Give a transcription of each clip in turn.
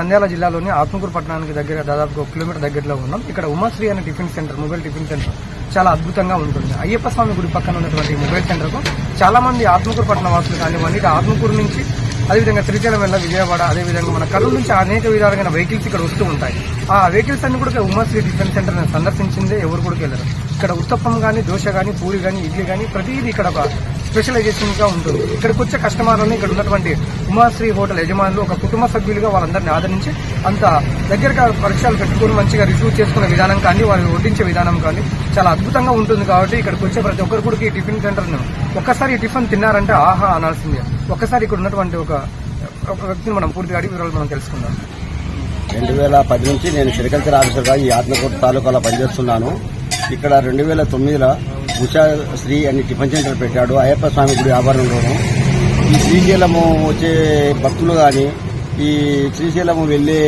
నంద్యాల జిల్లాలోని ఆత్మకూరు పట్టణానికి దగ్గర దాదాపు 1 కిలోమీటర్ దగ్గరలో ఉన్నాం. ఇక్కడ ఉమాశ్రీ అనే tiffin centre, mobile tiffin centre చాలా అద్భుతంగా ఉంటుంది. అయ్యప్ప స్వామి గుడి పక్కన ఉన్నటువంటి మొబైల్ సెంటర్ కు చాలా మంది ఆత్మకూరు పట్టణ వాసులు కానివ్వండి, ఆత్మకూరు నుంచి అదేవిధంగా శ్రీశైలం వెళ్ళ విజయవాడ, అదేవిధంగా మన కర్నూలు నుంచి అనేక విధాలైన వెహికల్స్ ఇక్కడ వస్తూ ఉంటాయి. ఆ వెహికల్స్ అన్ని కూడా ఉమాశ్రీ టిఫిన్ సెంటర్ సందర్శించిందే ఎవరు కూడా వెళ్ళరు. ఇక్కడ ఉత్తప్పం కానీ, దోశ కానీ, పూరి కానీ, ఇడ్లీ కానీ ప్రతిదీ ఇక్కడ ఒక స్పెషలైజేషన్ గా ఉంటుంది. ఇక్కడికి వచ్చే కస్టమర్లను ఇక్కడ ఉన్నటువంటి ఉమాశ్రీ హోటల్ యజమానులు ఒక కుటుంబ సభ్యులుగా వాళ్ళందరినీ ఆదరించి అంత దగ్గరగా పరీక్షలు పెట్టుకుని మంచిగా రిసీవ్ చేసుకునే విధానం కానీ, వాళ్ళు వడ్డించే విధానం కానీ చాలా అద్భుతంగా ఉంటుంది. కాబట్టి ఇక్కడికి వచ్చే ప్రతి ఒక్కరు కూడా ఈ టిఫిన్ సెంటర్ ఒక్కసారి ఈ టిఫిన్ తిన్నారంటే ఆహా అనాల్సిందే. ఒక్కసారి ఇక్కడ ఉన్నటువంటి ఒక వ్యక్తిని మనం పూర్తిగా అడిగి వివరాలు మనం తెలుసుకుందాం. 2010 నుంచి నేను సెరికల్చర్ ఆఫీసర్గా ఈ ఆత్మకూరు తాలూకాలో పనిచేస్తున్నాను. ఇక్కడ 2009లో ఉషా శ్రీ అని టిఫిన్ సెంటర్ పెట్టాడు అయ్యప్ప స్వామి గుడి ఆవరణలోను. ఈ శ్రీశైలము వచ్చే భక్తులు కానీ, ఈ శ్రీశైలము వెళ్లే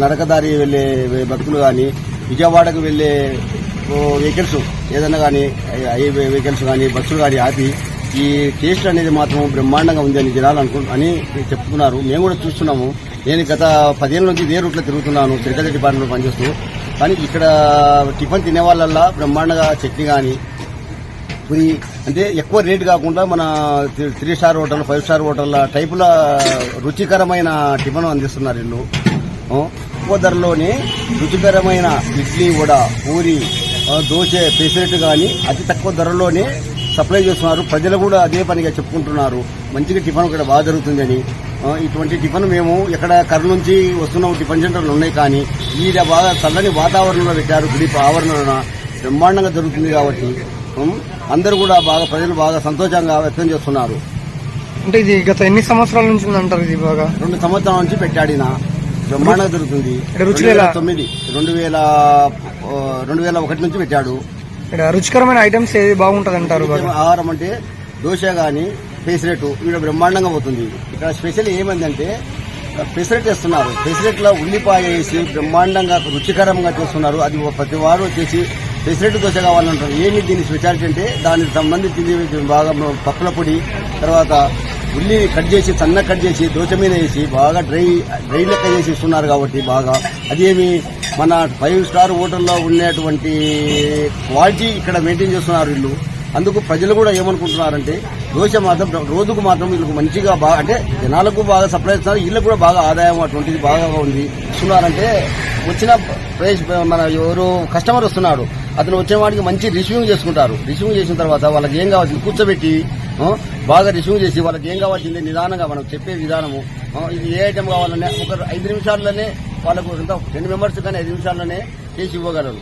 నరకదారి వెళ్లే భక్తులు కానీ, విజయవాడకు వెళ్లే వెహికల్స్ ఏదైనా కానీ, హైవే వెహికల్స్ కానీ, బస్సులు కానీ ఆపి ఈ టేస్ట్ అనేది మాత్రం బ్రహ్మాండంగా ఉంది అని జనాలు అని చెప్తున్నారు. మేము కూడా చూస్తున్నాము. నేను గత 10 ఏళ్ళ నుంచి ఇదే రూట్లో తిరుగుతున్నాను, సెరికల్చర్ డిపార్ట్మెంట్లో పనిచేస్తూ. కానీ ఇక్కడ టిఫిన్ తినే వాళ్ళల్లా బ్రహ్మాండంగా చట్నీ కానీ, పురి అంటే ఎక్కువ రేటు కాకుండా మన 3 స్టార్ హోటల్, 5 స్టార్ హోటల్ టైపుల రుచికరమైన టిఫిన్ అందిస్తున్నారు వీళ్ళు. తక్కువ ధరలోనే రుచికరమైన ఇడ్లీ, వడ, పూరి, దోశ, పెసరెట్ కానీ అతి తక్కువ ధరలోనే సప్లై చేస్తున్నారు. ప్రజలు కూడా అదే పనిగా చెప్పుకుంటున్నారు. మంచిగా టిఫిన్ ఇక్కడ బాగా జరుగుతుందని. ఇటువంటి టిఫిన్ మేము ఎక్కడ కర్నూలు నుంచి వస్తున్న టిఫిన్ సెంటర్లు ఉన్నాయి, కానీ ఈ బాగా చల్లని వాతావరణంలో పెట్టారు. గుడి ఆవరణలో బ్రహ్మాండంగా జరుగుతుంది కాబట్టి అందరూ కూడా బాగా ప్రజలు బాగా సంతోషంగా వ్యక్తం చేస్తున్నారు. అంటే ఇది గత ఎన్ని సంవత్సరాల నుంచి ఉందంటారు? ఇది బాగా 2 సంవత్సరాల నుంచి పెట్టాడిన బ్రహ్మాండంగా జరుగుతుంది. 2001 నుంచి పెట్టాడు. రుచికరమైన ఐటమ్స్ ఏది బాగుంటది అంటారు? ఆహారం అంటే దోశ గానీ, పెసరెట్ ఇక్కడ బ్రహ్మాండంగా పోతుంది. ఇక్కడ స్పెషల్ ఏమైందంటే పెసరెట్ చేస్తున్నారు. పెసరెట్ లో ఉల్లిపాయ వేసి బ్రహ్మాండంగా రుచికరంగా చేస్తున్నారు. అది ప్రతి వారు వచ్చేసి పెసరెట్ దోశ కావాలంటారు. ఏమి దీని స్పెషాలిటీ అంటే దానికి సంబంధించింది బాగా పప్పుల పొడి, తర్వాత ఉల్లి కట్ చేసి సన్నగా కట్ చేసి దోశ మీద వేసి బాగా డ్రై లెక్క చేసి ఇస్తున్నారు. కాబట్టి బాగా అదేమి మన 5 స్టార్ హోటల్లో ఉండేటువంటి క్వాలిటీ ఇక్కడ మెయింటైన్ చేస్తున్నారు వీళ్ళు. అందుకు ప్రజలు కూడా ఏమనుకుంటున్నారంటే దోశ మాత్రం రోజుకు మాత్రం వీళ్ళకు మంచిగా బాగా అంటే జనాలకు బాగా సప్లై ఇస్తున్నారు. వీళ్ళకు కూడా బాగా ఆదాయం అటువంటిది బాగా ఉంది ఇస్తున్నారంటే వచ్చిన ప్రైస్ మన ఎవరు కస్టమర్ వస్తున్నాడు, అతను వచ్చేవాడికి మంచి రిసీవింగ్ చేసుకుంటారు. రిసీవింగ్ చేసిన తర్వాత వాళ్ళకి ఏం కావాల్సింది కూర్చోబెట్టి బాగా రిసీవ్ చేసి వాళ్ళకి ఏం కావాల్సిందే నిదానంగా మనం చెప్పే విధానము. ఇది ఏ ఐటమ్ కావాలనే ఒక 5 నిమిషాల్లోనే వాళ్ళకు 2 మెంబర్స్ కానీ 5 నిమిషాల్లోనే చేసి ఇవ్వగలరు.